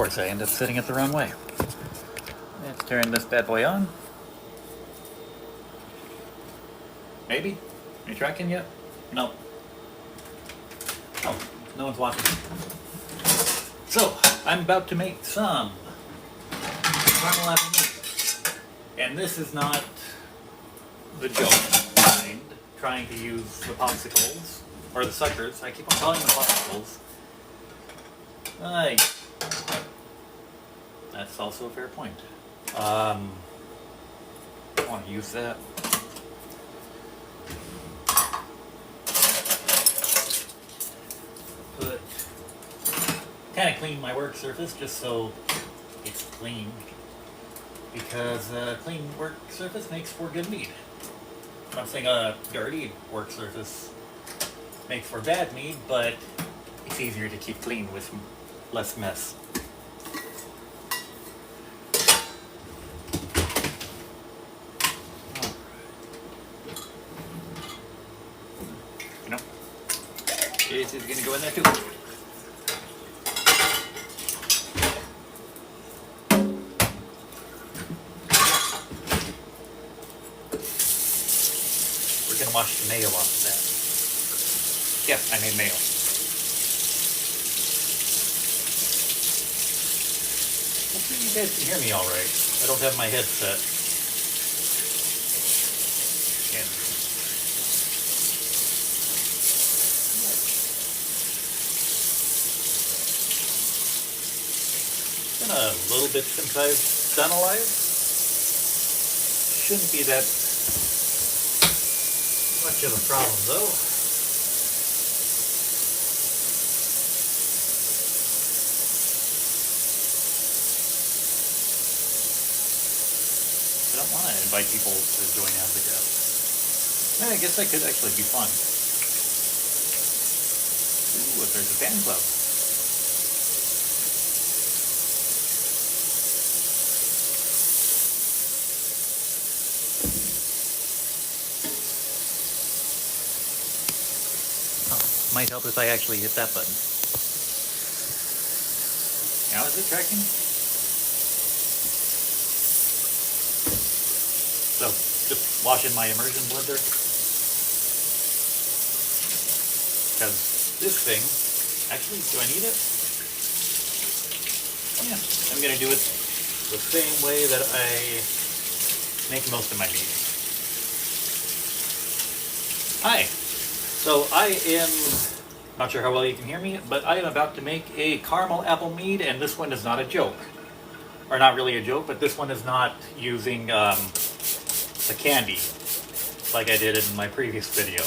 course, I end up setting it the wrong way. Let's turn this bad boy on. Maybe? Are you tracking yet? No. Oh, no one's watching. So, I'm about to make some caramel apple mead. And this is not the joke kind, trying to use the popsicles, or the suckers. I keep on calling them popsicles. That's also a fair point. I want to use that. Kind of clean my work surface just so it's clean, because a clean work surface makes for good mead. I'm not saying a dirty work surface makes for bad mead, but it's easier to keep clean with less mess. You know, this is going to go in there too. Gonna wash the mayo off of that. Yeah, I made mayo. Hopefully you guys can hear me all right. I don't have my headset. And it's been a little bit since I've done a live. Shouldn't be that much of a problem, though. I don't want to invite people to join as a guest. Yeah, I guess that could actually be fun. Ooh, if there's a fan club. Might help if I actually hit that button. Now is it tracking? So, just washing my immersion blender. Because this thing, actually, do I need it? Oh yeah, I'm going to do it the same way that I make most of my mead. Hi. So I am, not sure how well you can hear me, but I am about to make a caramel apple mead, and this one is not a joke. Or not really a joke, but this one is not using the candy like I did in my previous video.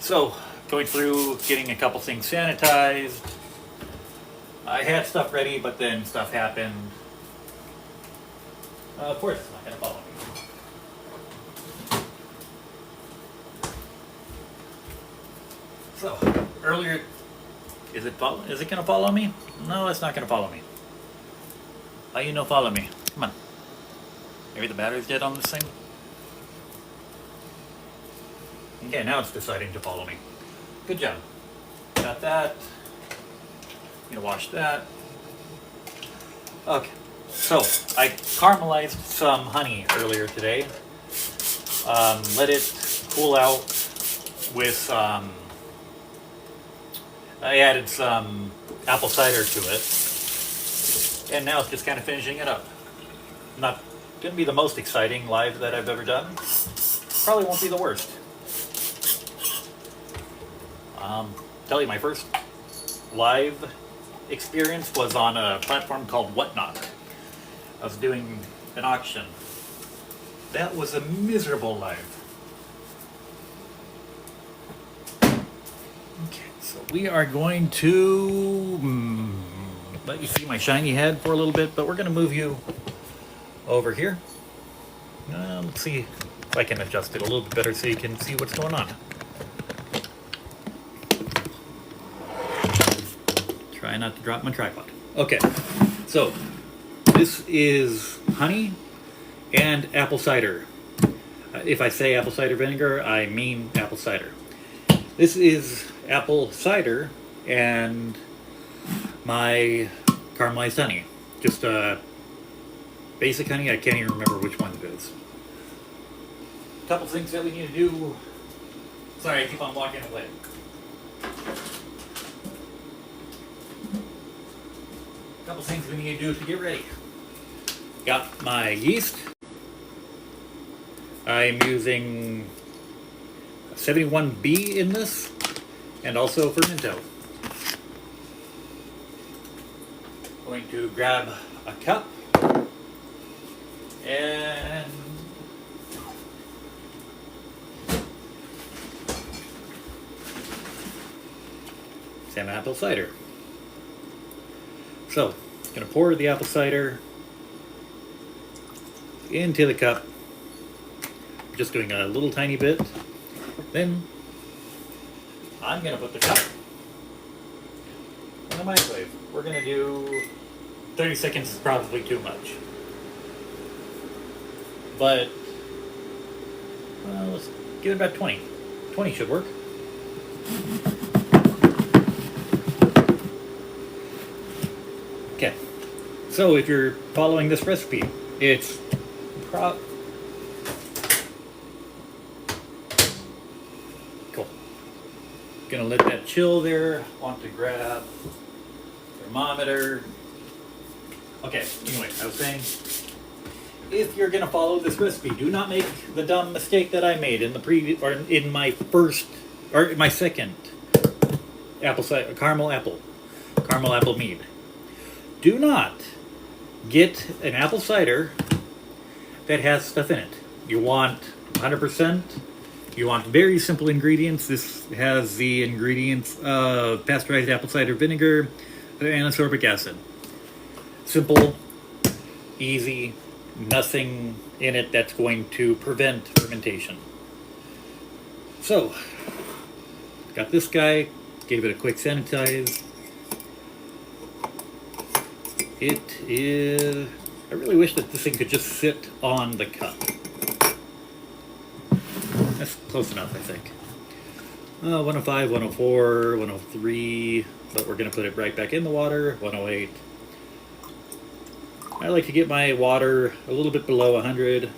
So, going through, getting a couple things sanitized. I had stuff ready, but then stuff happened. Of course, it's not going to follow me. So, earlier, is it going to follow me? No, it's not going to follow me. How you know follow me? Come on. Maybe the battery's dead on this thing? Okay, now it's deciding to follow me. Good job. Got that. I'm going to wash that. Okay, so I caramelized some honey earlier today. Let it cool out with I added some apple cider to it, and now it's just kind of finishing it up. Not going to be the most exciting live that I've ever done. Probably won't be the worst. Tell you, my first live experience was on a platform called Whatnot. I was doing an auction. That was a miserable live. Okay, so we are going to let you see my shiny head for a little bit, but we're going to move you over here. Let's see if I can adjust it a little bit better so you can see what's going on. Try not to drop my tripod. Okay, so this is honey and apple cider. If I say apple cider vinegar, I mean apple cider. This is apple cider, and my caramelized honey. Just basic honey. I can't even remember which one it is. A couple things that we need to do. Sorry, I keep on walking away. A couple things we need to do to get ready. Got my yeast. I'm using 71B in this, and also Fermento. Going to grab a cup and some apple cider. So, I'm going to pour the apple cider into the cup. Just doing a little tiny bit. Then I'm going to put the cup in the microwave. We're going to do 30 seconds is probably too much. But let's give it about 20. 20 should work. Okay. So if you're following this recipe, it's cool. Gonna let that chill there. Want to grab thermometer. Okay, anyway, I was saying, if you're gonna follow this recipe, do not make the dumb mistake that I made in the previous, or in my first, or my second apple cider, caramel apple mead. Do not get an apple cider that has stuff in it. You want 100%. You want very simple ingredients. This has the ingredients of pasteurized apple cider vinegar and ascorbic acid. Simple, easy, nothing in it that's going to prevent fermentation. So, got this guy, gave it a quick sanitize. It is, I really wish that this thing could just sit on the cup. That's close enough, I think. 105, 104, 103, but we're going to put it right back in the water, 108. I like to get my water a little bit below 100.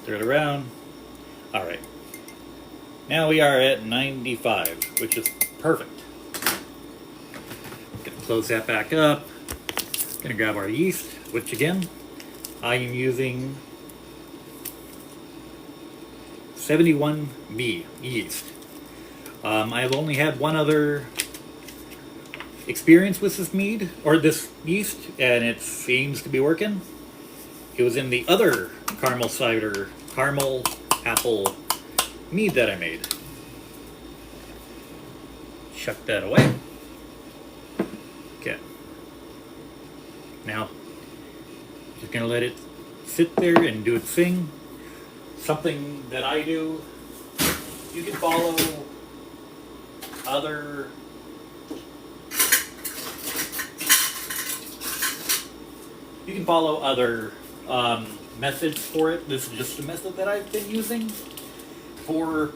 Throw it around. All right. Now we are at 95, which is perfect. Gonna close that back up. Gonna grab our yeast, which again, I am using 71B yeast. I have only had one other experience with this mead, or this yeast, and it seems to be working. It was in the other caramel apple mead that I made. Chuck that away. Okay. Now, just gonna let it sit there and do its thing. Something that I do, you can follow other methods for it. This is just a method that I've been using for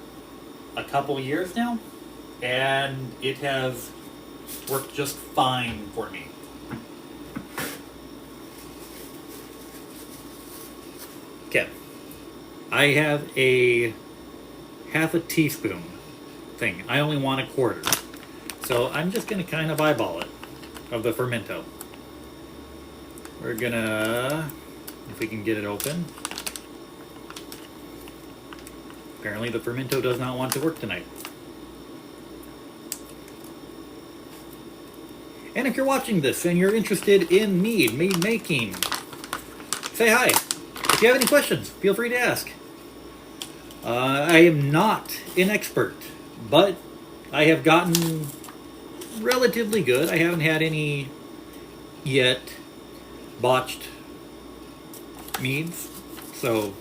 a couple years now, and it has worked just fine for me. Okay, I have a half a teaspoon thing. I only want a quarter, so I'm just gonna kind of eyeball it of the Fermento. We're gonna, if we can get it open. Apparently the Fermento does not want to work tonight. And if you're watching this and you're interested in mead making, say hi. If you have any questions, feel free to ask. I am not an expert, but I have gotten relatively good. I haven't had any yet botched meads, so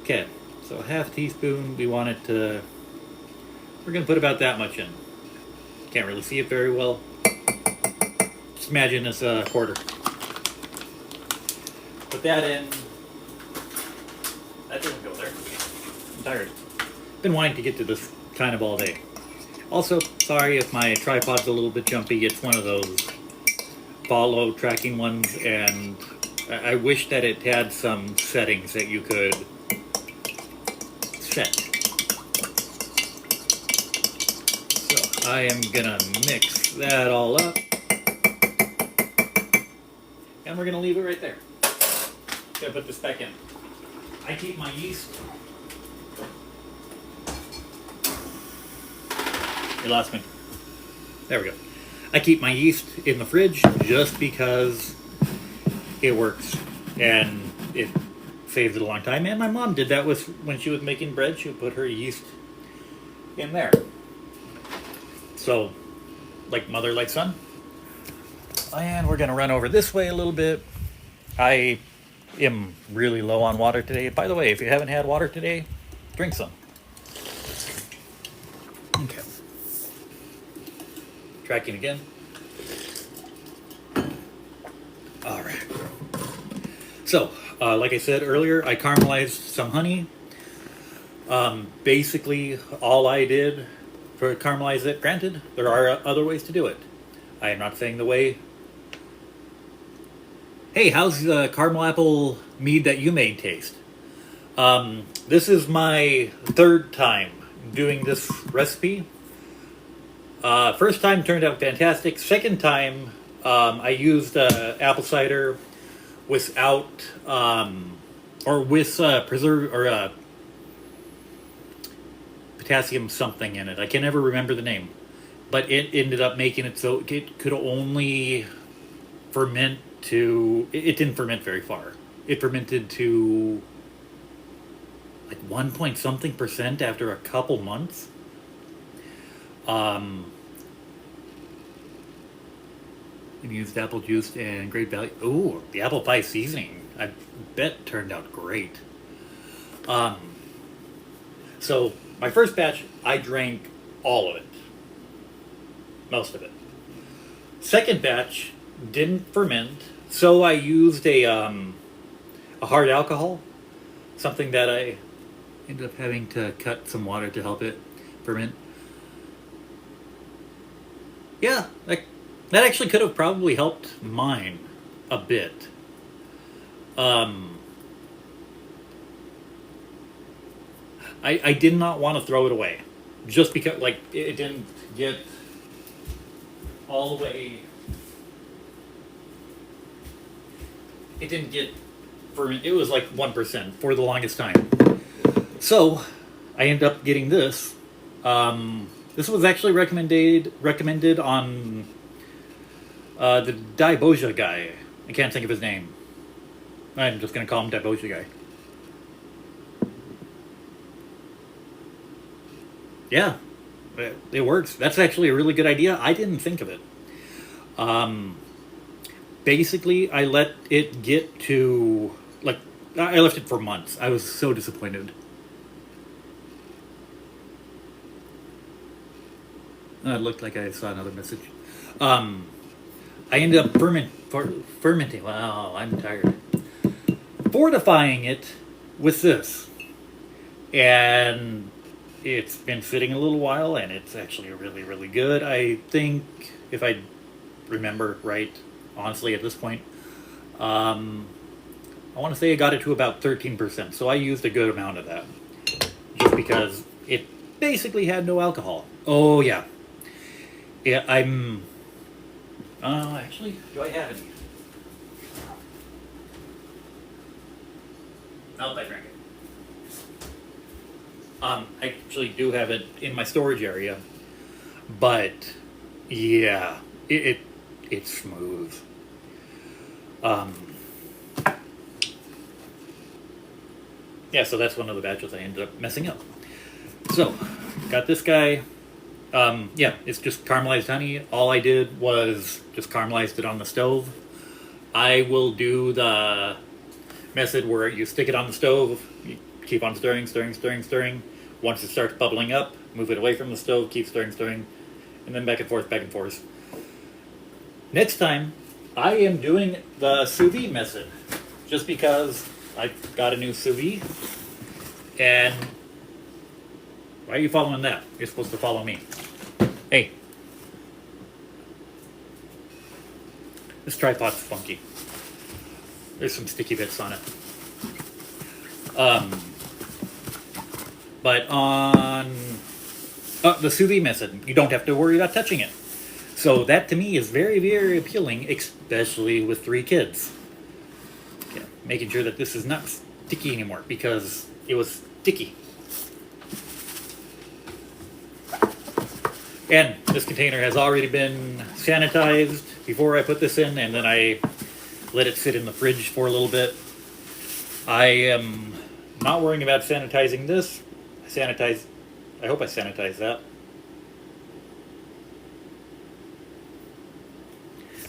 okay, so half a teaspoon. We want it to, we're going to put about that much in. Can't really see it very well. Just imagine it's a quarter. Put that in. That didn't go there. I'm tired. been wanting to get to this kind of all day. Also, sorry if my tripod's a little bit jumpy. It's one of those follow tracking ones, and I wish that it had some settings that you could set. So I am gonna mix that all up, and we're gonna leave it right there. Gonna put this back in. I keep my yeast. You lost me. There we go. I keep my yeast in the fridge just because it works and it saves it a long time. And my mom did that with when she was making bread. She would put her yeast in there. So, like mother, like son. And we're going to run over this way a little bit. I am really low on water today. By the way, if you haven't had water today, drink some. Okay. Tracking again. All right. So, like I said earlier, I caramelized some honey. Basically, all I did for caramelize it, granted, there are other ways to do it. I am not saying the way. Hey, how's the caramel apple mead that you made taste? This is my third time doing this recipe. First time turned out fantastic. Second time, I used apple cider without, or with preserve or potassium something in it. I can never remember the name, but it ended up making it so it could only ferment to. It didn't ferment very far. It fermented to like 1 point something percent after a couple months. And used apple juice and Great Value. Ooh, the apple pie seasoning, I bet turned out great. So my first batch, I drank all of it, most of it. Second batch didn't ferment, so I used a hard alcohol, something that I ended up having to cut some water to help it ferment. Yeah, that actually could have probably helped mine a bit. I did not want to throw it away, just because like it didn't get all the way. It didn't get ferment. It was like 1% for the longest time. So I ended up getting this. This was actually recommended on the Daiboja guy. I can't think of his name. I'm just going to call him Daiboja guy. Yeah, it works. That's actually a really good idea. I didn't think of it. Basically, I let it get to, like, I left it for months. I was so disappointed. It looked like I saw another message. I ended up fermenting. Wow, I'm tired. Fortifying it with this. And it's been sitting a little while, and it's actually really, really good. I think, if I remember right, honestly, at this point, I want to say I got it to about 13%. So I used a good amount of that. Just because it basically had no alcohol. Oh, yeah. Yeah, I'm... actually, do I have any? Nope, I drank it. I actually do have it in my storage area. But, yeah, it's smooth. Yeah, so that's one of the batches I ended up messing up. So, got this guy. Yeah, it's just caramelized honey. All I did was just caramelized it on the stove. I will do the method where you stick it on the stove, you keep on stirring. Once it starts bubbling up, move it away from the stove, keep stirring, and then back and forth. Next time, I am doing the sous vide method, just because I got a new sous vide, and Why are you following that? You're supposed to follow me. Hey. This tripod's funky. There's some sticky bits on it. But on the sous vide method, you don't have to worry about touching it. So that to me is very, very appealing, especially with 3 kids. Okay, making sure that this is not sticky anymore because it was sticky. And this container has already been sanitized before I put this in, and then I let it sit in the fridge for a little bit. I am not worrying about sanitizing this. I hope I sanitize that.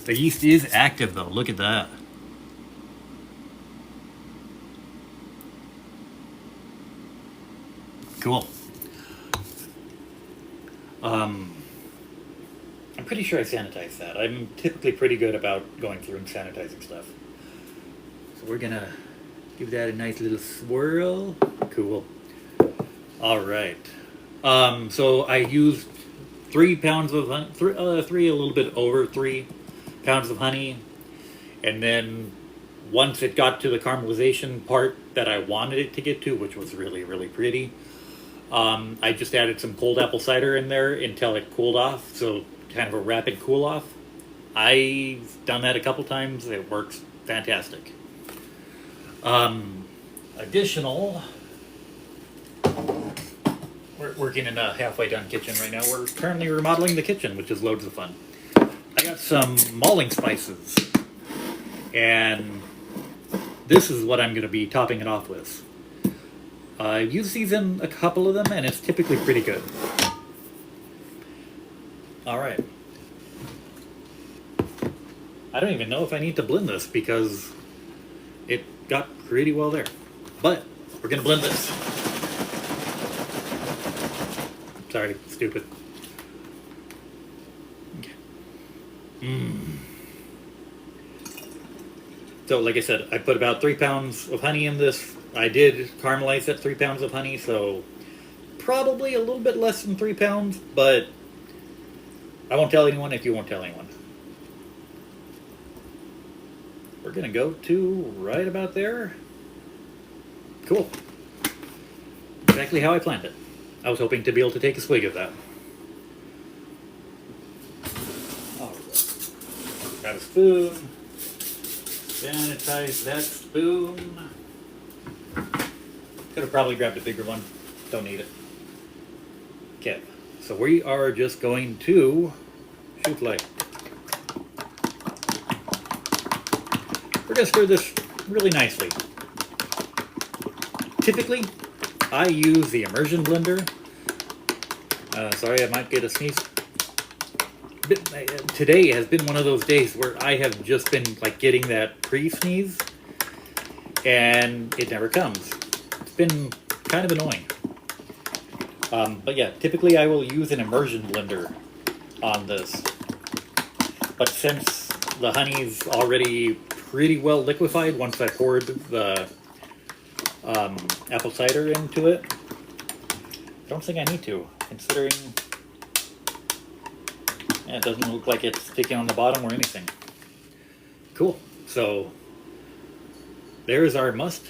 The yeast is active though, look at that. Cool. I'm pretty sure I sanitized that. I'm typically pretty good about going through and sanitizing stuff. So we're gonna give that a nice little swirl. Cool. All right. So I used 3 pounds of honey, a little bit over 3 pounds of honey, and then once it got to the caramelization part that I wanted it to get to, which was really, really pretty, I just added some cold apple cider in there until it cooled off, so kind of a rapid cool off. I've done that a couple times. It works fantastic. Additional, we're working in a halfway done kitchen right now. We're currently remodeling the kitchen, which is loads of fun. I got some mulling spices, and this is what I'm going to be topping it off with. I've used these in a couple of them, and it's typically pretty good. Alright. I don't even know if I need to blend this because it got pretty well there. But we're going to blend this. Sorry, stupid. So like I said, I put about 3 pounds of honey in this. I did caramelize that 3 pounds of honey, so probably a little bit less than 3 pounds, but I won't tell anyone if you won't tell anyone. We're gonna go to right about there. Cool. Exactly how I planned it. I was hoping to be able to take a swig of that. Alright. Grab a spoon. Sanitize that spoon. Could have probably grabbed a bigger one. Don't need it. Okay, so we are just going to shoot light. We're going to stir this really nicely. Typically, I use the immersion blender. Sorry, I might get a sneeze. Today has been one of those days where I have just been like getting that pre-sneeze, and it never comes. It's been kind of annoying. But yeah, typically I will use an immersion blender on this. But since the honey's already pretty well liquefied once I poured the apple cider into it, I don't think I need to, considering it doesn't look like it's sticking on the bottom or anything. Cool. So there's our must.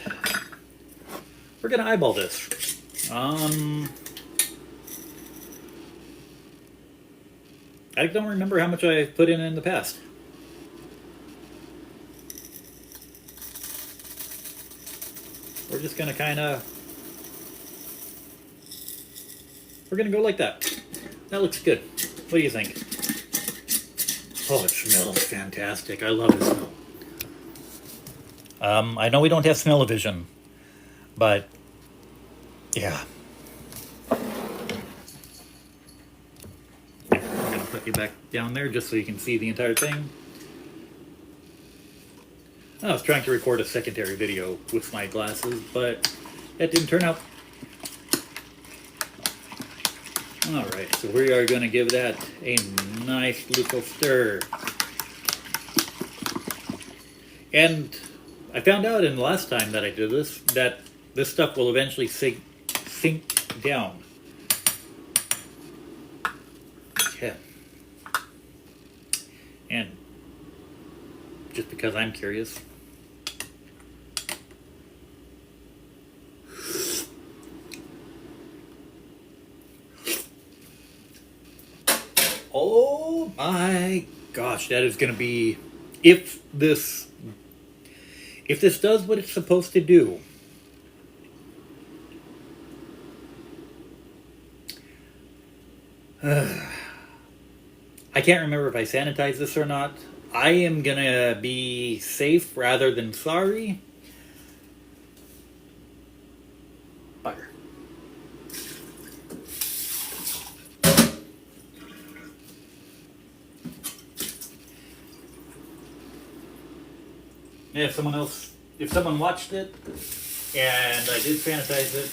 We're gonna eyeball this. I don't remember how much I put in the past. We're just gonna we're gonna go like that. That looks good. What do you think? Oh, it smells fantastic. I love the smell. I know we don't have smell-o-vision, but yeah. I'm gonna put you back down there just so you can see the entire thing. I was trying to record a secondary video with my glasses, but that didn't turn out. Alright, so we are going to give that a nice little stir. And I found out in the last time that I did this, that this stuff will eventually sink down. Okay. And just because I'm curious. Oh my gosh, that is going to be, if this does what it's supposed to do. I can't remember if I sanitized this or not. I am going to be safe rather than sorry. Butter. If someone watched it and I did sanitize it,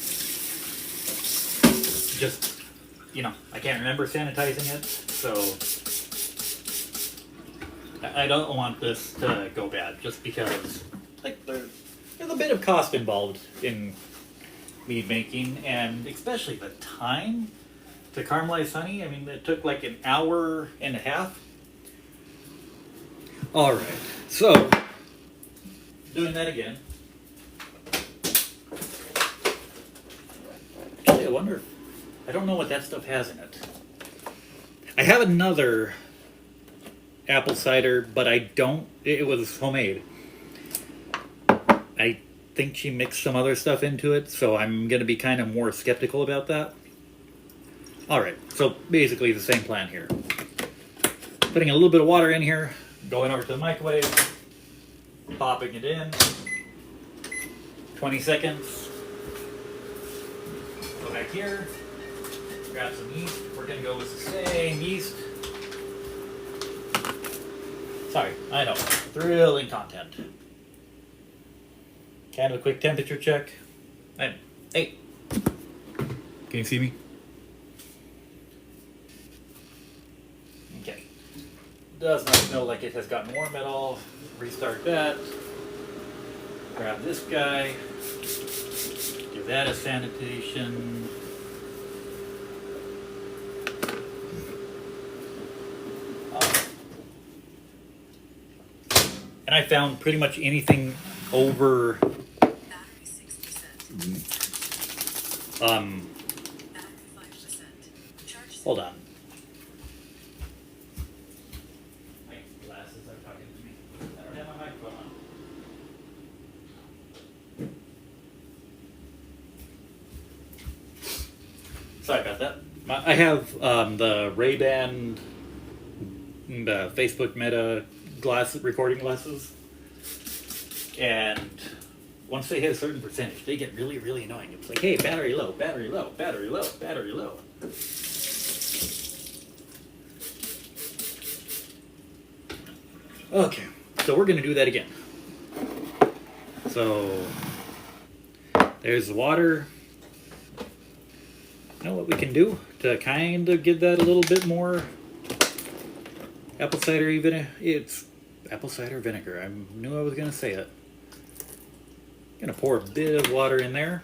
just, I can't remember sanitizing it, so I don't want this to go bad just because, there's a bit of cost involved in mead making, and especially the time to caramelize honey. I mean, it took like an hour and a half. All right, so doing that again. Actually, I don't know what that stuff has in it. I have another apple cider, but it was homemade. I think she mixed some other stuff into it, so I'm going to be kind of more skeptical about that. Alright, so basically the same plan here. Putting a little bit of water in here, going over to the microwave, popping it in, 20 seconds, go back here, grab some yeast. We're going to go with the same yeast. Sorry, I know, thrilling content. Kind of a quick temperature check. Hey, can you see me? Okay. Does not smell like it has gotten warm at all. Restart that. Grab this guy. Give that a sanitation. And I found pretty much anything over hold on. My glasses are talking to me. I don't have my microphone on. Sorry about that. I have the Ray-Ban, the Facebook Meta recording glasses, and once they hit a certain percentage, they get really, really annoying. It's like, hey, battery low, battery low, battery low, battery low. Okay, so we're going to do that again. So, there's the water. You know what we can do to kind of give that a little bit more apple cider vinegar? It's apple cider vinegar. I knew I was going to say it. Going to pour a bit of water in there.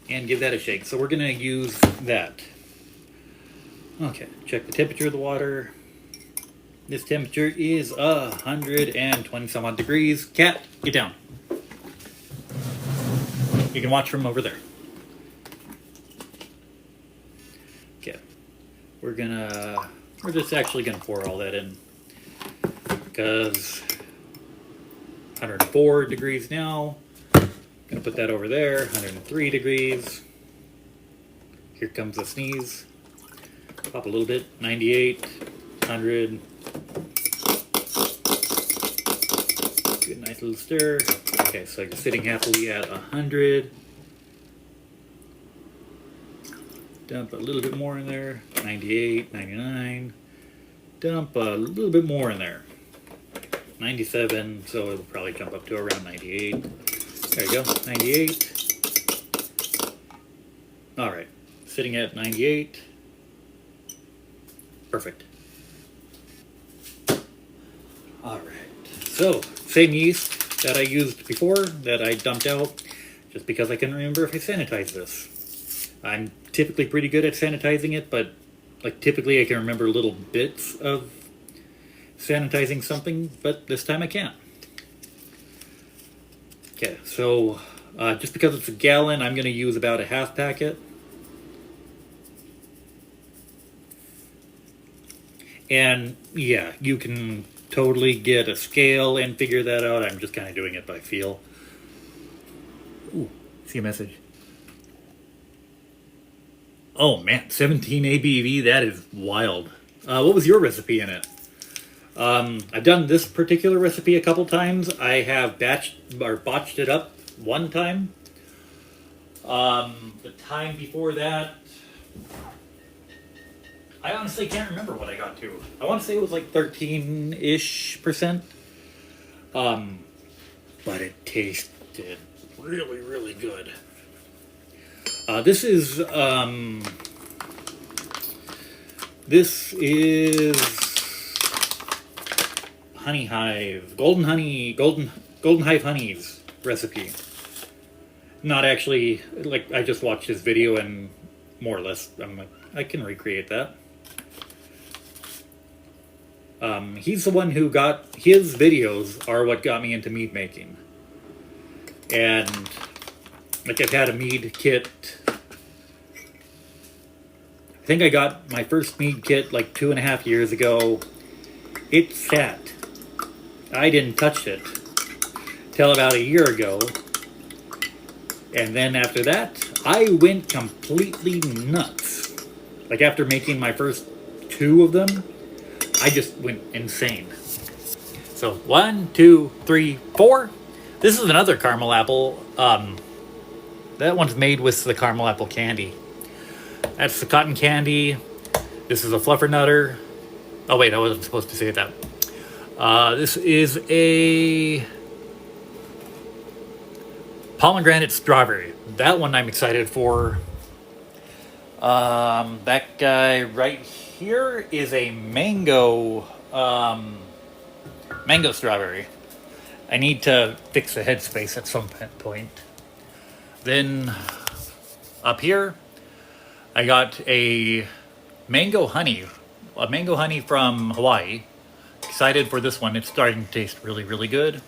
And give that a shake. So we're going to use that. Okay, check the temperature of the water. This temperature is 120 some odd degrees. Cat, get down. You can watch from over there. Okay, we're just actually gonna pour all that in because 104 degrees now. Gonna put that over there. 103 degrees. Here comes the sneeze. Pop a little bit. 98, 100. Good, nice little stir. Okay, so you're sitting happily at 100. Dump a little bit more in there. 98, 99. Dump a little bit more in there. 97, so it'll probably jump up to around 98. There you go, 98. All right, sitting at 98. Perfect. All right, so same yeast that I used before that I dumped out. just because I couldn't remember if I sanitized this. I'm typically pretty good at sanitizing it, but like typically I can remember little bits of sanitizing something, but this time I can't. Okay, so just because it's a gallon, I'm going to use about a half packet. And yeah, you can totally get a scale and figure that out. I'm just kind of doing it by feel. Ooh, see a message. Oh man, 17 ABV, that is wild. What was your recipe in it? I've done this particular recipe a couple times. I have botched it up one time. The time before that, I honestly can't remember what I got to. I want to say it was like 13-ish%. But it tasted really, really good. This is Honey Hive, Golden Hive Honey's recipe. Not actually, like, I just watched his video and more or less I'm like, I can recreate that. He's the one who got, his videos are what got me into mead making. And like I've had a mead kit. I think I got my first mead kit like 2.5 years ago. It sat. I didn't touch it till about a year ago. And then after that, I went completely nuts. Like after making my first 2 of them, I just went insane. So 1, 2, 3, 4. This is another caramel apple. That one's made with the caramel apple candy. That's the cotton candy. This is a fluffernutter. Oh wait, I wasn't supposed to say that. This is a pomegranate strawberry. That one I'm excited for. That guy right here is a mango strawberry. I need to fix the headspace at some point. Then up here, I got a mango honey from Hawaii. Excited for this one. It's starting to taste really, really good.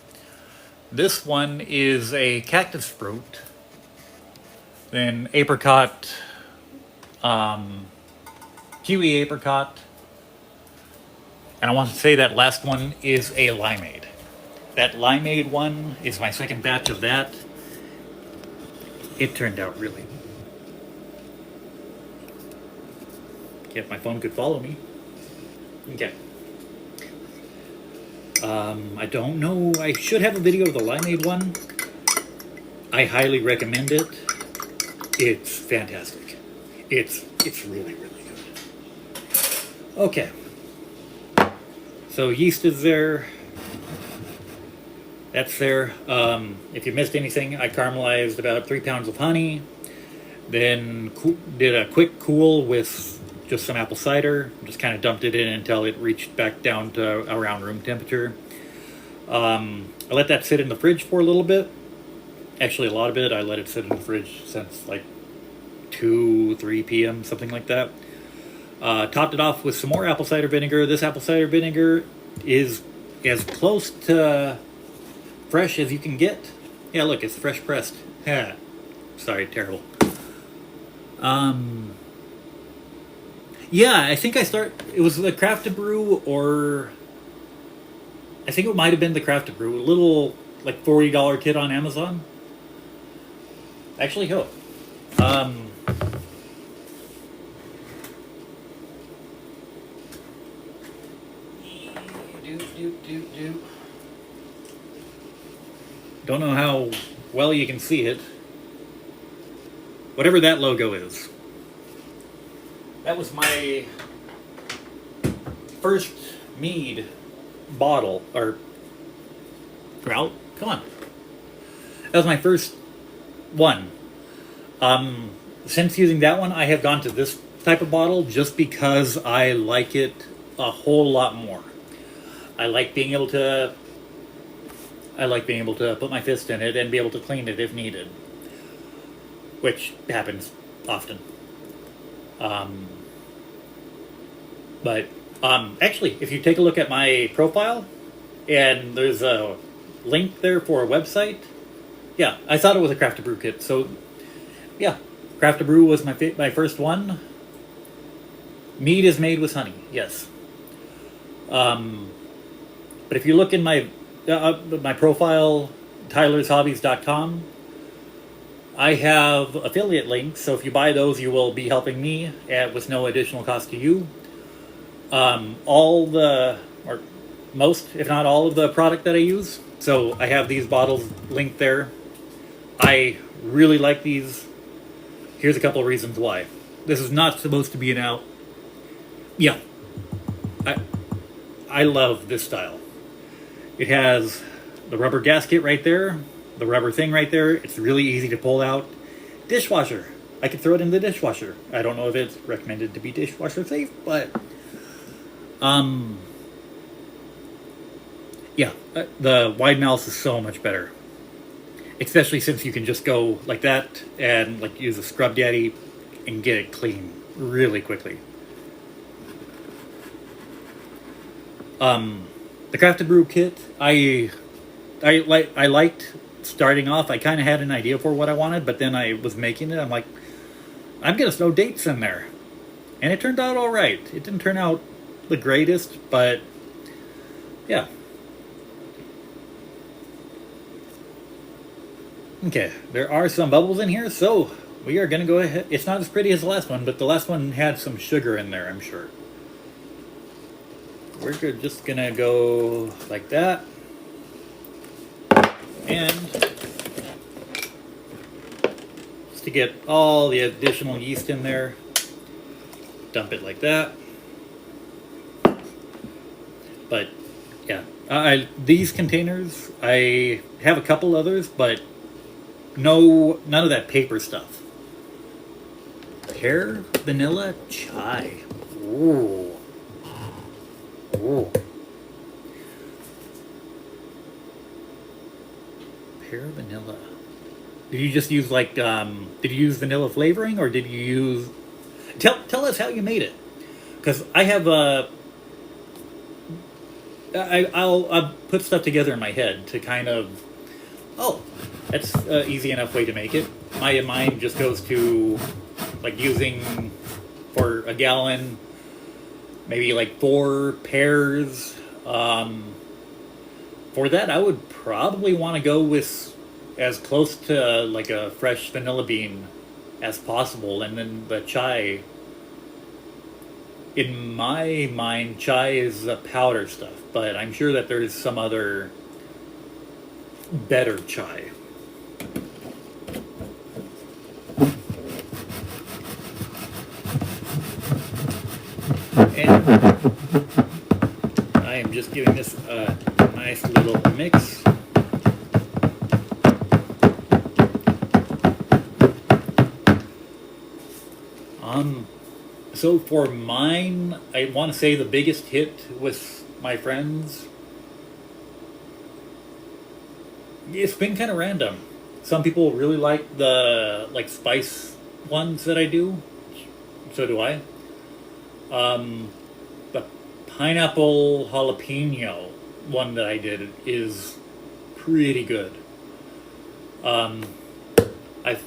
This one is a cactus fruit. Then apricot, kiwi apricot. And I want to say that last one is a limeade. That limeade one is my second batch of that. It turned out really. If my phone could follow me. Okay. I don't know. I should have a video of the limeade one. I highly recommend it. It's fantastic. It's really, really good. Okay. So yeast is there. That's there. If you missed anything, I caramelized about 3 pounds of honey. Then did a quick cool with just some apple cider. Just kind of dumped it in until it reached back down to around room temperature. I let that sit in the fridge for a little bit. Actually, a lot of it. I let it sit in the fridge since like 2-3 p.m., something like that. Topped it off with some more apple cider vinegar. This apple cider vinegar is as close to fresh as you can get. Yeah, look, it's fresh pressed. Yeah. Sorry, terrible. Yeah, I think it was the Craft to Brew, or I think it might have been the Craft to Brew, a little like $40 kit on Amazon. Actually, do. Don't know how well you can see it. Whatever that logo is. That was my first mead bottle, or well, come on. That was my first one. Since using that one, I have gone to this type of bottle just because I like it a whole lot more. I like being able to put my fist in it and be able to clean it if needed. which happens often. But actually, if you take a look at my profile, and there's a link there for a website. Yeah, I thought it was a craft to brew kit. So, yeah, craft to brew was my first one. Mead is made with honey. Yes. But if you look in my profile, tylershobbies.com, I have affiliate links. So if you buy those, you will be helping me with no additional cost to you. Most, if not all, of the product that I use. So I have these bottles linked there. I really like these. Here's a couple of reasons why. This is not supposed to be an out. Yeah. I love this style. It has the rubber gasket right there, the rubber thing right there. It's really easy to pull out. Dishwasher. I could throw it in the dishwasher. I don't know if it's recommended to be dishwasher safe, but yeah, the wide mouth is so much better. Especially since you can just go like that and like use a scrub daddy and get it clean really quickly. The Craft to Brew kit, I liked starting off. I kind of had an idea for what I wanted, but then I was making it. I'm like, I'm gonna throw dates in there, and it turned out all right. It didn't turn out the greatest, but yeah. Okay, there are some bubbles in here, so we are gonna go ahead. It's not as pretty as the last one, but the last one had some sugar in there, I'm sure. We're just gonna go like that, and just to get all the additional yeast in there, dump it like that. But yeah, these containers, I have a couple others, but none of that paper stuff. Pear vanilla chai. Ooh. Ooh. Pear vanilla. Did you just use did you use vanilla flavoring, or did you use... Tell us how you made it. Because I have I'll put stuff together in my head to kind of... Oh, that's an easy enough way to make it. My mind just goes to like using for a gallon, maybe like 4 pears. For that, I would probably want to go with as close to like a fresh vanilla bean as possible. And then the chai, in my mind, chai is the powder stuff, but I'm sure that there's some other better chai. And I am just giving this a nice little mix. So for mine, I want to say the biggest hit with my friends, it's been kind of random. Some people really like the spice ones that I do. So do I. The pineapple jalapeno one that I did is pretty good. I've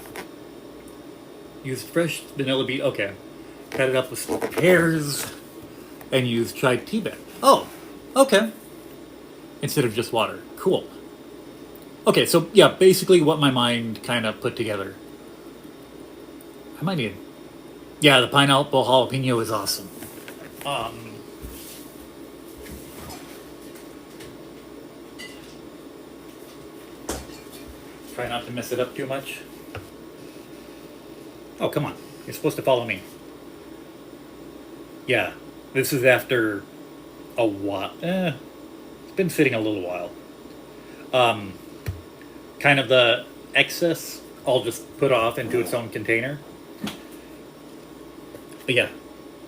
used fresh vanilla bean. Okay. Cut it up with some pears and use chai tea bag. Oh, okay. Instead of just water. Cool. Okay, so yeah, basically what my mind kind of put together. I might need... Yeah, the pineapple jalapeno is awesome. Try not to mess it up too much. Oh, come on. You're supposed to follow me. Yeah, this is after a while. It's been sitting a little while. Kind of the excess, I'll just put off into its own container. But yeah,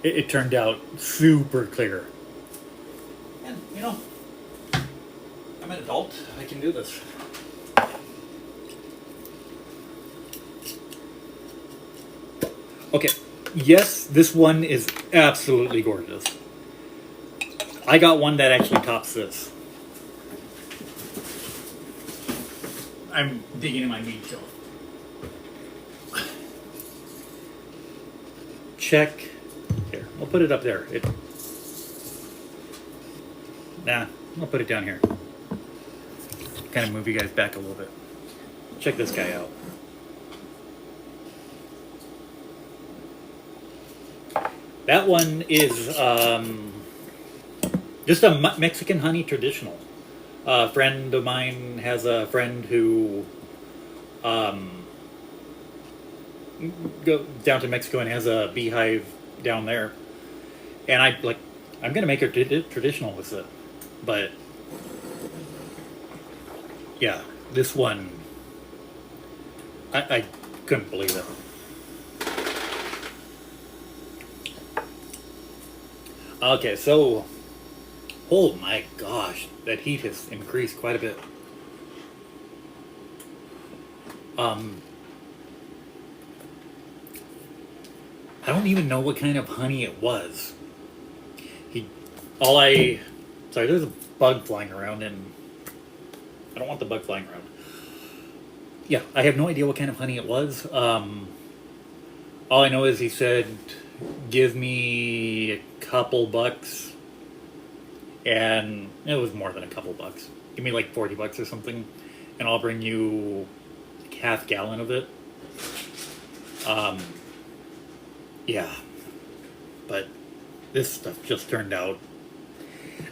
it turned out super clear. And, you know, I'm an adult. I can do this. Okay, yes, this one is absolutely gorgeous. I got one that actually tops this. I'm digging in my mead shelf. Check. Here, I'll put it up there. Nah, I'll put it down here. Kind of move you guys back a little bit. Check this guy out. That one is just a Mexican honey traditional. A friend of mine has a friend who go down to Mexico and has a beehive down there, and I'm gonna make a traditional with it, but yeah, this one I couldn't believe it. Okay, so oh my gosh, that heat has increased quite a bit. I don't even know what kind of honey it was. Sorry, there's a bug flying around and I don't want the bug flying around. Yeah, I have no idea what kind of honey it was. All I know is he said, give me a couple bucks, and it was more than a couple bucks. Give me like 40 bucks or something, and I'll bring you like half gallon of it. Yeah, but this stuff just turned out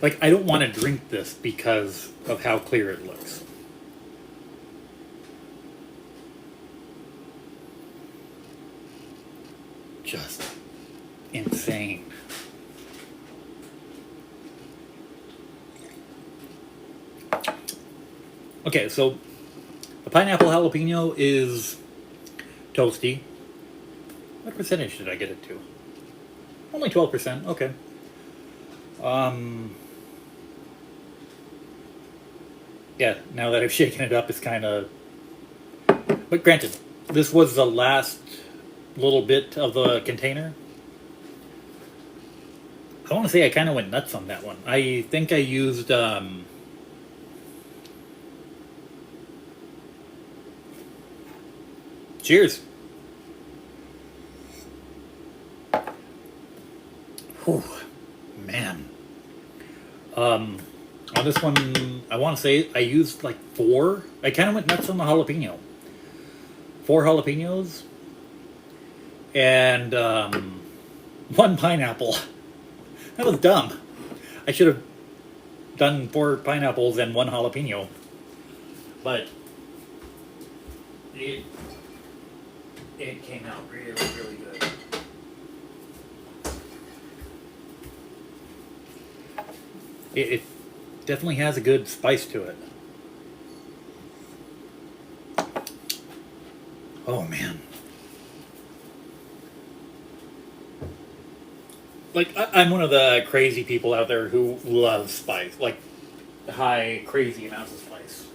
like I don't want to drink this because of how clear it looks. Just insane. Okay, so the pineapple jalapeno is toasty. What percentage did I get it to? Only 12%. Okay. Yeah, now that I've shaken it up, it's kind of... But granted, this was the last little bit of the container. I want to say I kind of went nuts on that one. I think I used... Cheers. Whew, man. On this one, I want to say I used like 4. I kind of went nuts on the jalapeno. 4 jalapenos and 1 pineapple. That was dumb. I should have done 4 pineapples and 1 jalapeno. But it came out really, really good. It definitely has a good spice to it. Oh man. Like, I'm one of the crazy people out there who love spice. Like, high, crazy amounts of spice.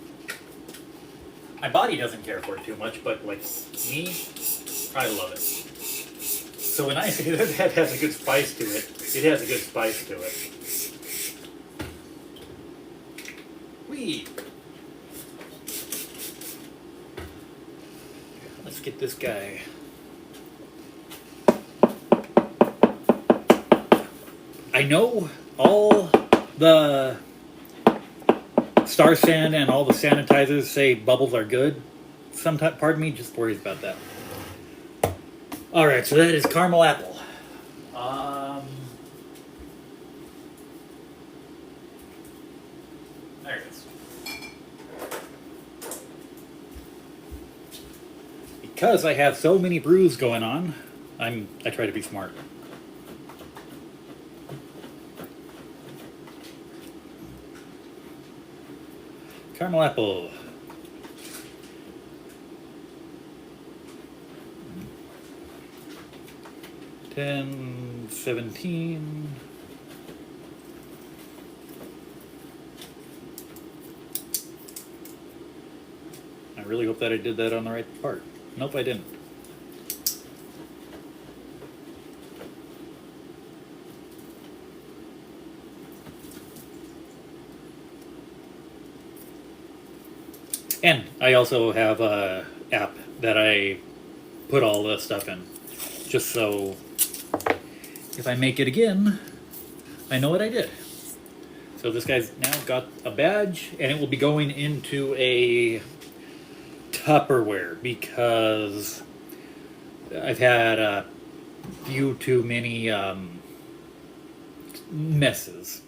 My body doesn't care for it too much, but like me, I love it. So when I say that it has a good spice to it, it has a good spice to it. Whee! Let's get this guy. I know all the Star San and all the sanitizers say bubbles are good. Part of me just worries about that. Alright, so that is caramel apple. There it is. Because I have so many brews going on, I try to be smart. Caramel apple. Ten, 17. I really hope that I did that on the right part. Nope, I didn't. And I also have a app that I put all the stuff in, just so if I make it again, I know what I did. So this guy's now got a badge, and it will be going into a Tupperware because I've had a few too many messes.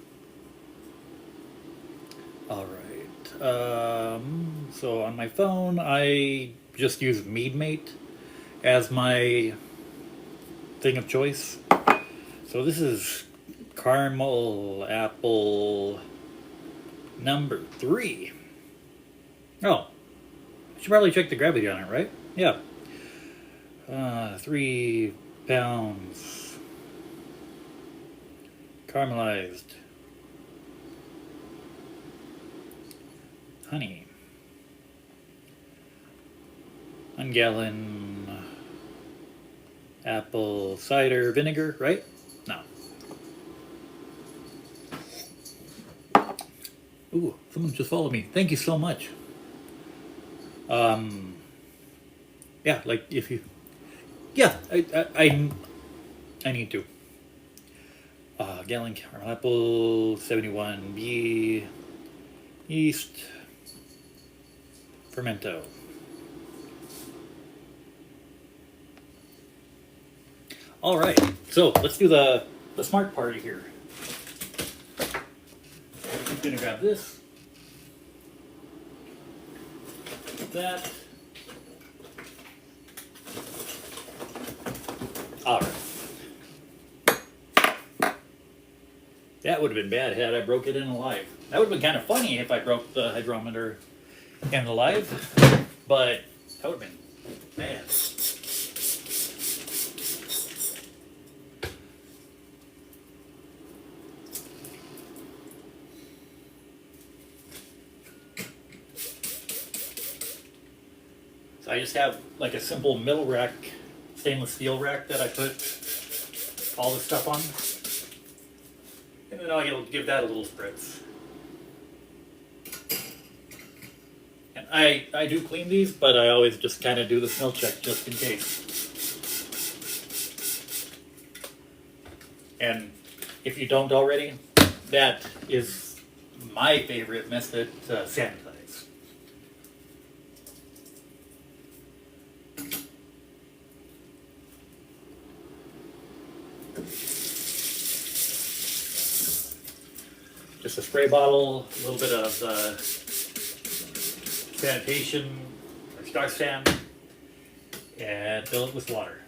All right. So on my phone, I just use Mead as my thing of choice. So this is caramel apple number 3. Oh, I should probably check the gravity on it, right? Yeah. 3 pounds caramelized honey. 1 gallon apple cider vinegar, right? No. Ooh, someone just followed me. Thank you so much. Yeah, like if you, yeah, I need to. Gallon caramel apple, 71B, yeast, Fermento. All right, so let's do the smart part here. I'm gonna grab this, that. All right. That would have been bad had I broke it in alive. That would have been kind of funny if I broke the hydrometer in alive, but that would have been bad. So I just have like a simple mill rack, stainless steel rack that I put all the stuff on. And then I'll give that a little spritz. And I do clean these, but I always just kind of do the smell check just in case. And if you don't already, that is my favorite method to sanitize. Just a spray bottle, a little bit of sanitation or star sand, and fill it with water.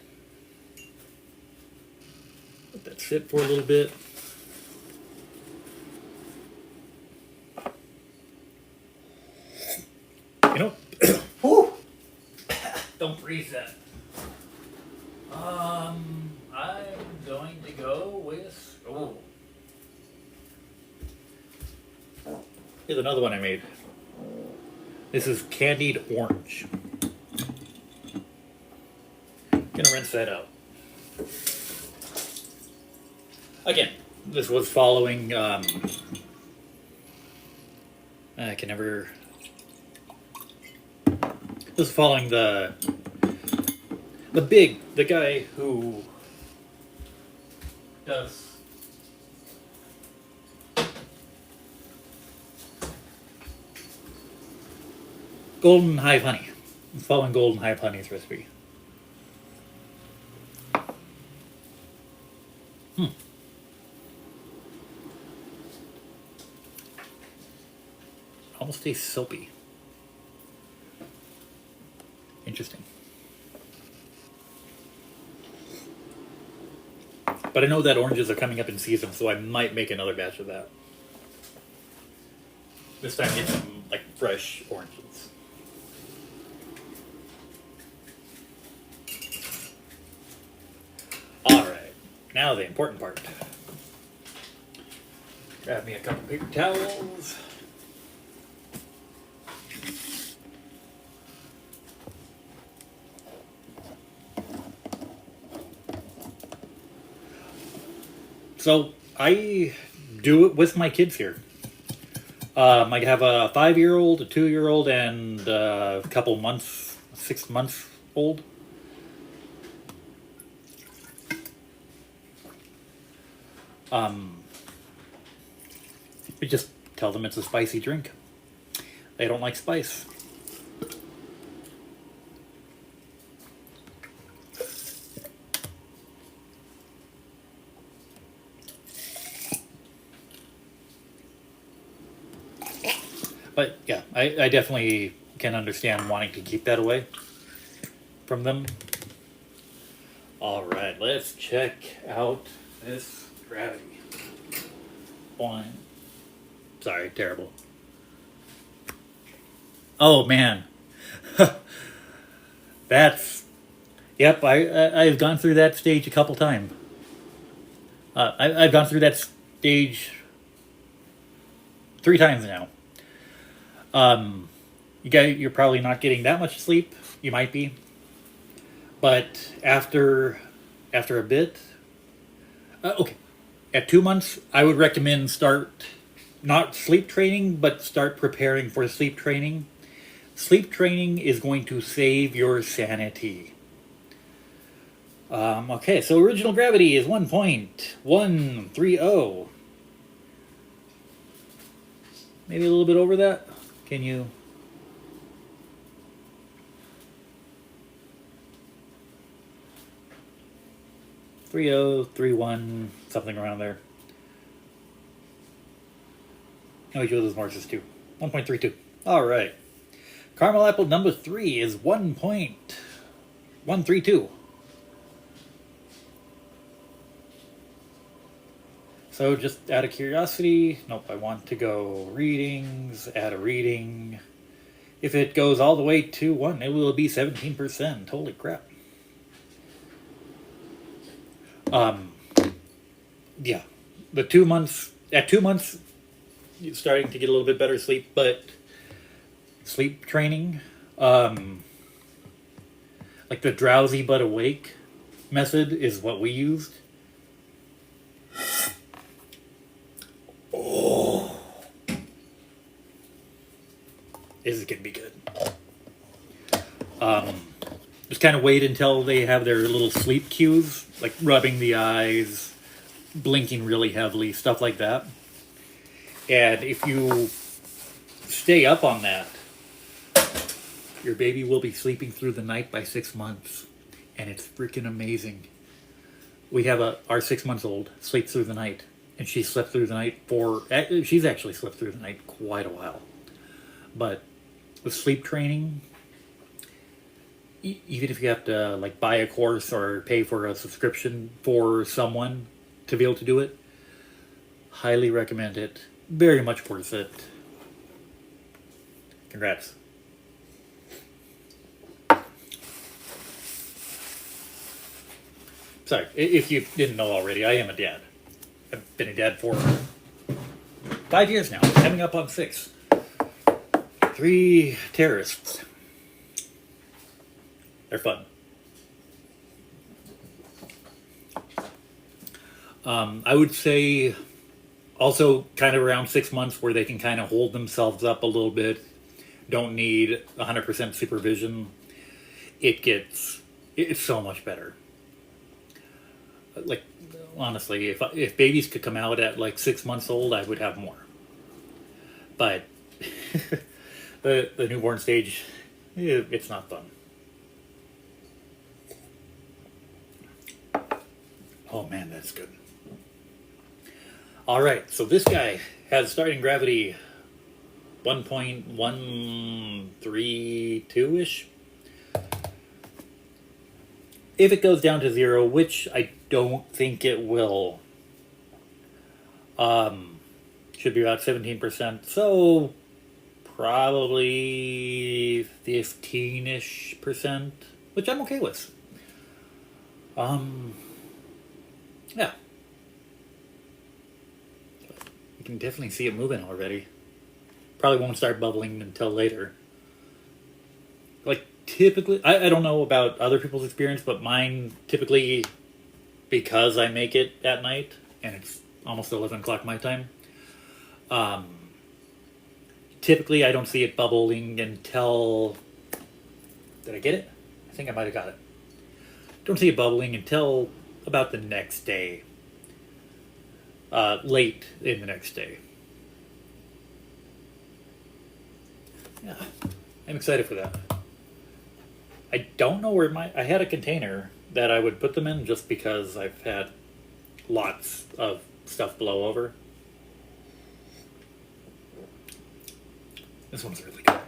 Let that sit for a little bit. You know, don't freeze that. I'm going to go with, here's another one I made. This is candied orange. Gonna rinse that out. Again, this was following, I can never, this is following the guy who does Golden Hive Honey. I'm following Golden Hive Honey's recipe. Almost tastes soapy. Interesting. But I know that oranges are coming up in season, so I might make another batch of that. This time get some like fresh oranges. Alright, now the important part. Grab me a couple paper towels. So I do it with my kids here. I have a 5-year-old, a 2-year-old, and a couple months, 6 months old. We just tell them it's a spicy drink. They don't like spice. But yeah, I definitely can understand wanting to keep that away from them. All right, let's check out this gravity. One. Sorry, terrible. Oh man, that's. Yep, I've gone through that stage a couple times. I've gone through that stage 3 times now. You're probably not getting that much sleep. You might be, but after a bit, okay, at 2 months, I would recommend start not sleep training, but start preparing for sleep training. Sleep training is going to save your sanity. Okay, so original gravity is 1.130. Maybe a little bit over that. Can you? .3031, something around there. Oh, each of those marks is 2. 1.32. All right. Caramel apple number 3 is 1.132. So just out of curiosity, nope, I want to go readings, add a reading. If it goes all the way to 1, it will be 17%. Holy crap. Yeah, the 2 months, at 2 months, you're starting to get a little bit better sleep, but sleep training, like the drowsy but awake method is what we used. Oh, this is gonna be good. Just kind of wait until they have their little sleep cues, like rubbing the eyes, blinking really heavily, stuff like that. And if you stay up on that, your baby will be sleeping through the night by 6 months. And it's freaking amazing. We have our 6 months old sleep through the night. And she slept through the night she's actually slept through the night quite a while. But with sleep training, even if you have to like buy a course or pay for a subscription for someone to be able to do it, highly recommend it. Very much worth it. Congrats. Sorry, if you didn't know already, I am a dad. I've been a dad for 5 years now, coming up on 6. 3 terrorists. They're fun. I would say also kind of around 6 months where they can kind of hold themselves up a little bit. Don't need 100% supervision. It's so much better. Like, honestly, if babies could come out at like 6 months old, I would have more. But the newborn stage, it's not fun. Oh man, that's good. All right, so this guy has starting gravity 1.132-ish. If it goes down to 0, which I don't think it will, should be about 17%. So probably 15-ish%, which I'm okay with. Yeah. You can definitely see it moving already. Probably won't start bubbling until later. Like, typically, I don't know about other people's experience, but mine typically, because I make it at night, and it's almost 11 o'clock my time, typically I don't see it bubbling until... Did I get it? I think I might have got it. Don't see it bubbling until about the next day. Late in the next day. Yeah, I'm excited for that. I don't know where I had a container that I would put them in just because I've had lots of stuff blow over. This one's really good.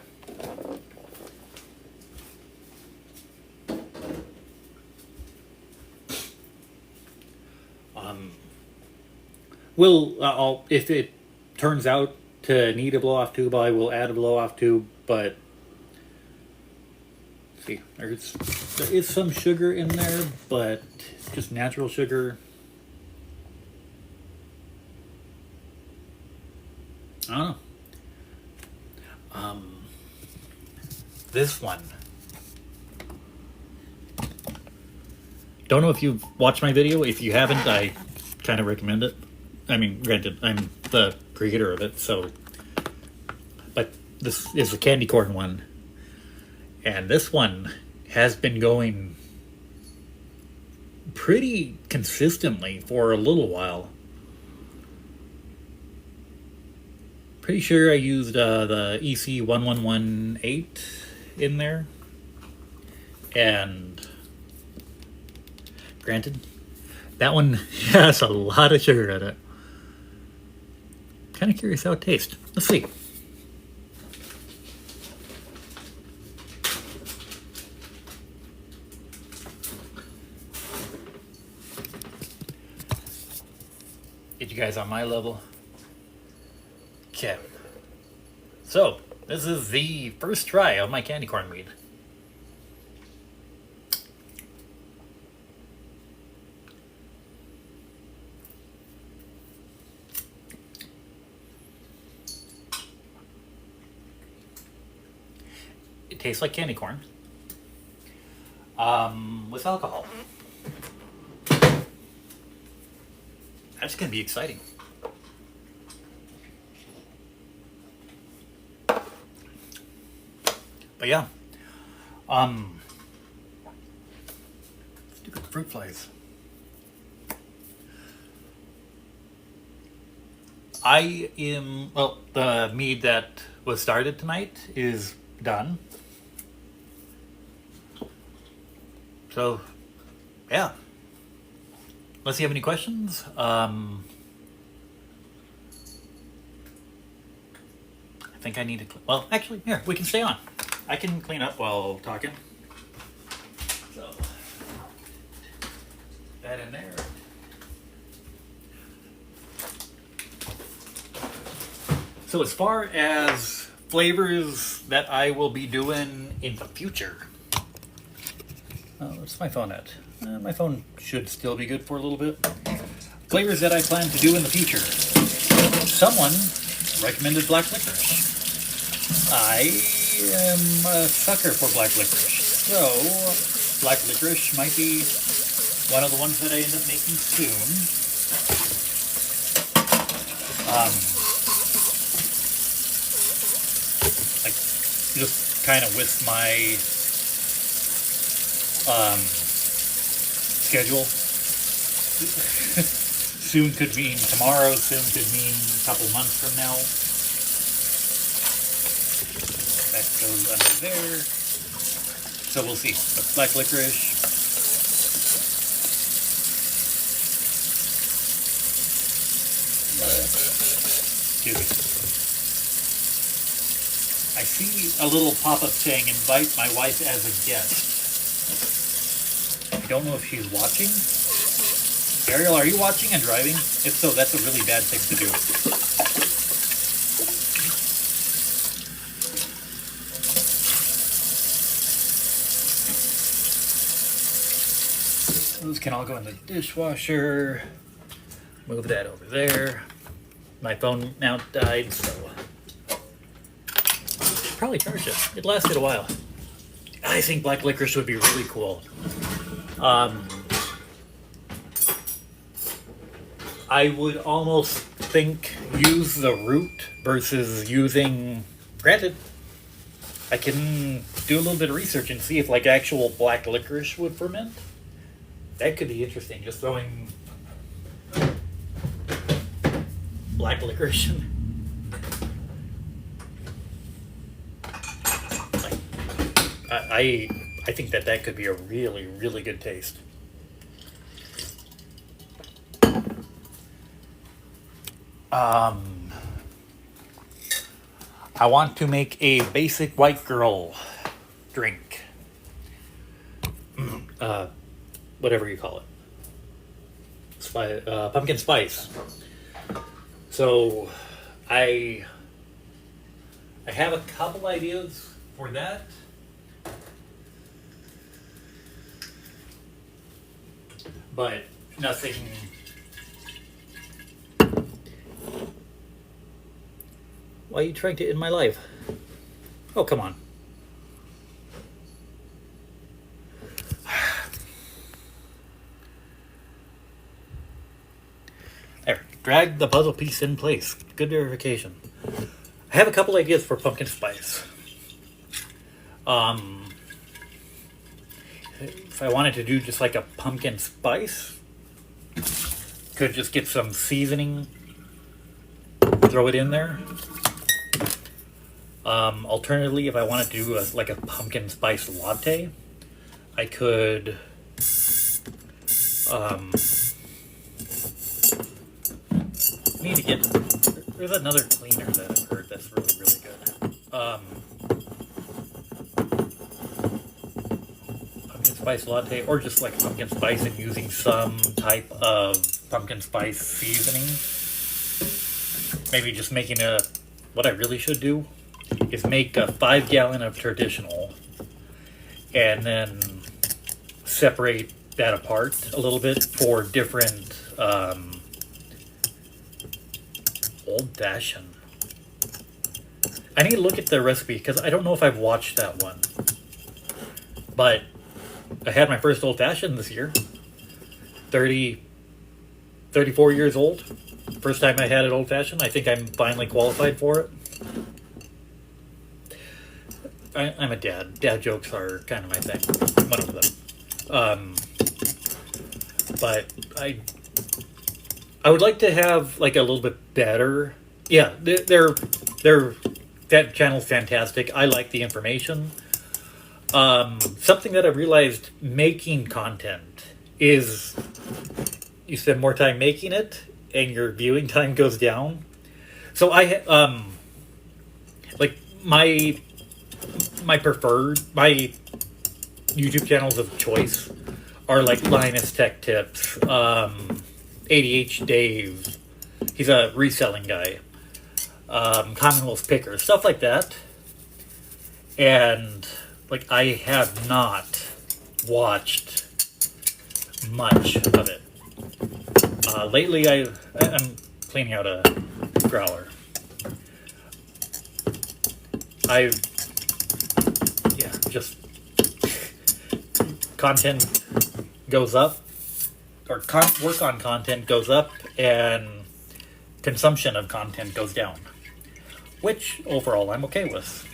If it turns out to need a blow-off tube, I will add a blow-off tube, but see, there is some sugar in there, but it's just natural sugar. I don't know. This one. Don't know if you've watched my video. If you haven't, I kind of recommend it. I mean, granted, I'm the creator of it, so... But this is the candy corn one. And this one has been going pretty consistently for a little while. Pretty sure I used the EC1118 in there. And granted, that one has a lot of sugar in it. Kind of curious how it tastes. Let's see. Get you guys on my level. Okay. So, this is the first try of my candy corn mead. It tastes like candy corn. With alcohol. That's going to be exciting. But yeah. Stupid fruit flies. The mead that was started tonight is done. So, yeah. Unless you have any questions, I think I need to... Well, actually, here, we can stay on. I can clean up while talking. So, that in there. So as far as flavors that I will be doing in the future... what's my phone at? My phone should still be good for a little bit. Flavors that I plan to do in the future. Someone recommended black licorice. I am a sucker for black licorice. So, black licorice might be one of the ones that I end up making soon. Just kind of with my schedule. Soon could mean tomorrow, soon could mean a couple months from now. That goes under there. So we'll see. But black licorice. Excuse me. I see a little pop-up saying invite my wife as a guest. I don't know if she's watching. Ariel, are you watching and driving? If so, that's a really bad thing to do. Those can all go in the dishwasher. Move that over there. My phone now died, so probably charged it. It lasted a while. I think black licorice would be really cool. I would almost think use the root versus using Granted, I can do a little bit of research and see if like actual black licorice would ferment. That could be interesting. Just throwing black licorice in. I think that could be a really, really good taste. I want to make a basic white girl drink. Whatever you call it. Pumpkin spice. So, I have a couple ideas for that. But nothing. Why are you trying to end my life? Oh, come on. There, drag the puzzle piece in place. Good verification. I have a couple ideas for pumpkin spice. If I wanted to do just like a pumpkin spice, could just get some seasoning, throw it in there. Alternatively, if I wanted to do like a pumpkin spice latte, I could need to get. There's another cleaner that I've heard that's really, really good. Pumpkin spice latte, or just like pumpkin spice and using some type of pumpkin spice seasoning. Maybe just making what I really should do is make a 5 gallon of traditional and then separate that apart a little bit for different old fashioned. I need to look at the recipe because I don't know if I've watched that one. But I had my first old fashioned this year. 34 years old. First time I had an old fashioned. I think I'm finally qualified for it. I'm a dad. Dad jokes are kind of my thing. One of them. But I would like to have like a little bit better. Yeah, that channel's fantastic. I like the information. Something that I realized making content is you spend more time making it and your viewing time goes down. So I like my YouTube channels of choice are like Linus Tech Tips, ADH Dave, he's a reselling guy, Commonwealth Picker, stuff like that. And like I have not watched much of it. Lately I'm cleaning out a growler. Just content goes up, or work on content goes up, and consumption of content goes down, which overall I'm okay with.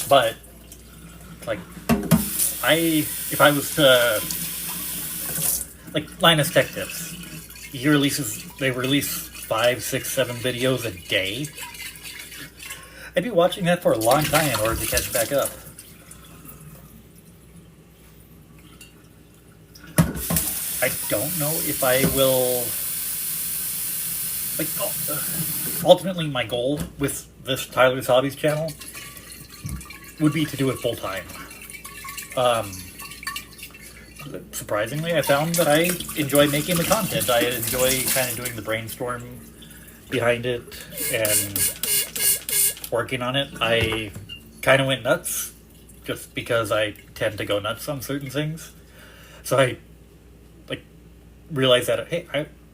But like, if I was to like Linus Tech Tips, they release 5, 6, 7 videos a day. I'd be watching that for a long time in order to catch back up. I don't know if I will. Ultimately, my goal with this Tyler's Hobbies channel would be to do it full time. Surprisingly, I found that I enjoy making the content. I enjoy kind of doing the brainstorm behind it and working on it. I kind of went nuts just because I tend to go nuts on certain things. So I realized that, hey,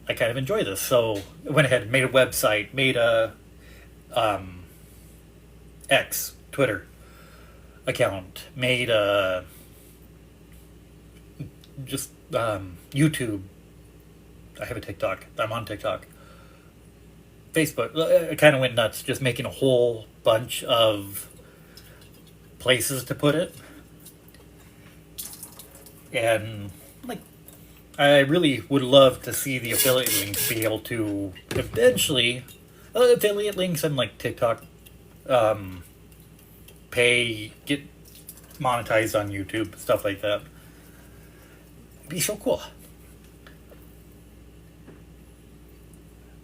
I kind of enjoy this. So I went ahead and made a website, made a X, Twitter account, made a YouTube. I have a TikTok. I'm on TikTok. Facebook, I kind of went nuts just making a whole bunch of places to put it. And, like, I really would love to see the affiliate links be able to eventually, affiliate links and, like, TikTok, get monetized on YouTube, stuff like that. It'd be so cool.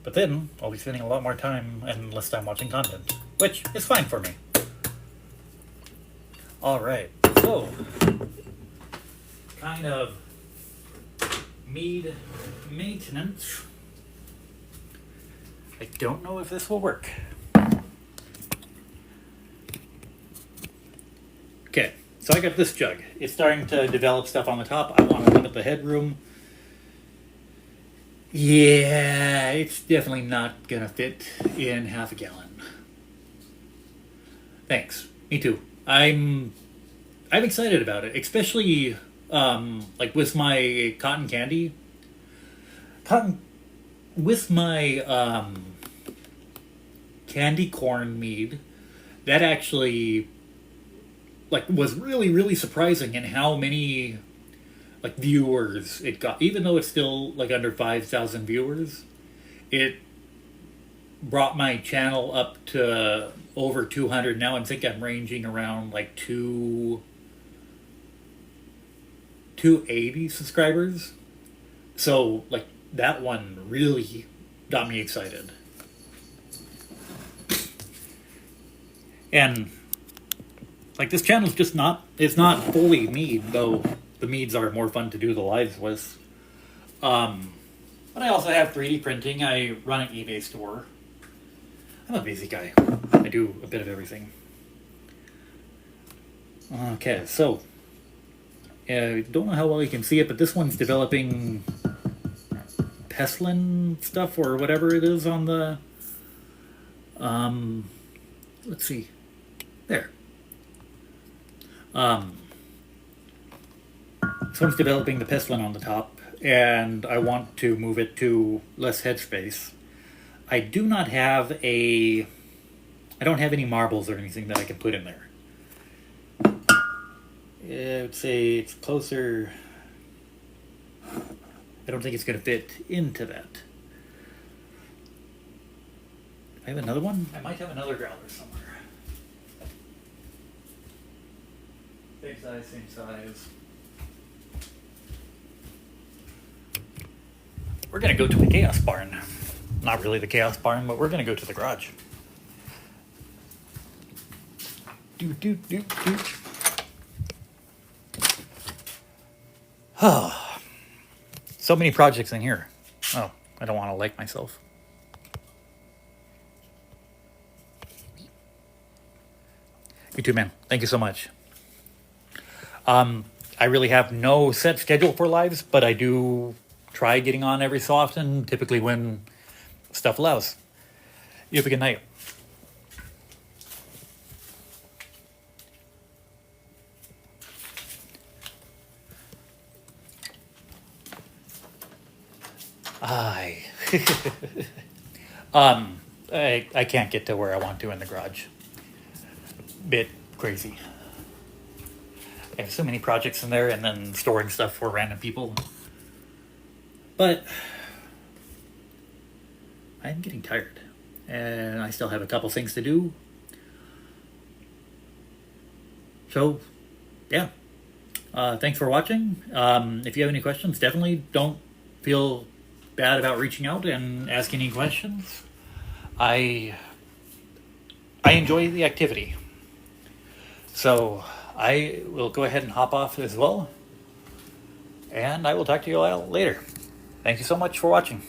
But then I'll be spending a lot more time and less time watching content, which is fine for me. Alright, so kind of mead maintenance. I don't know if this will work. Okay, so I got this jug. It's starting to develop stuff on the top. I want to limit the headroom. Yeah, it's definitely not gonna fit in half a gallon. Thanks. Me too. I'm excited about it, especially like with my cotton candy. With my candy corn mead, that actually like was really surprising in how many like viewers it got. Even though it's still like under 5,000 viewers, it brought my channel up to over 200 now. I think I'm ranging around like 280 subscribers. So like that one really got me excited. And like this channel's just not, it's not fully mead, though the meads are more fun to do the lives with. But I also have 3D printing. I run an eBay store. I'm a busy guy. I do a bit of everything. Okay, so don't know how well you can see it, but this one's developing Peslin stuff or whatever it is on the let's see. There. This one's developing the Peslin on the top, and I want to move it to less headspace. I do not have I don't have any marbles or anything that I can put in there. I would say it's closer. I don't think it's going to fit into that. I have another one? I might have another growler somewhere. Same size, same size. We're going to go to the Chaos Barn. Not really the Chaos Barn, but we're going to go to the garage. Oh, so many projects in here. Oh, I don't want to like myself. You too, man. Thank you so much. I really have no set schedule for lives, but I do try getting on every so often, typically when stuff allows. You have a good night. I can't get to where I want to in the garage. Bit crazy. I have so many projects in there and then storing stuff for random people. But I'm getting tired. And I still have a couple things to do. So, yeah. Thanks for watching. If you have any questions, definitely don't feel bad about reaching out and asking any questions. I enjoy the activity. So I will go ahead and hop off as well. And I will talk to you all later. Thank you so much for watching.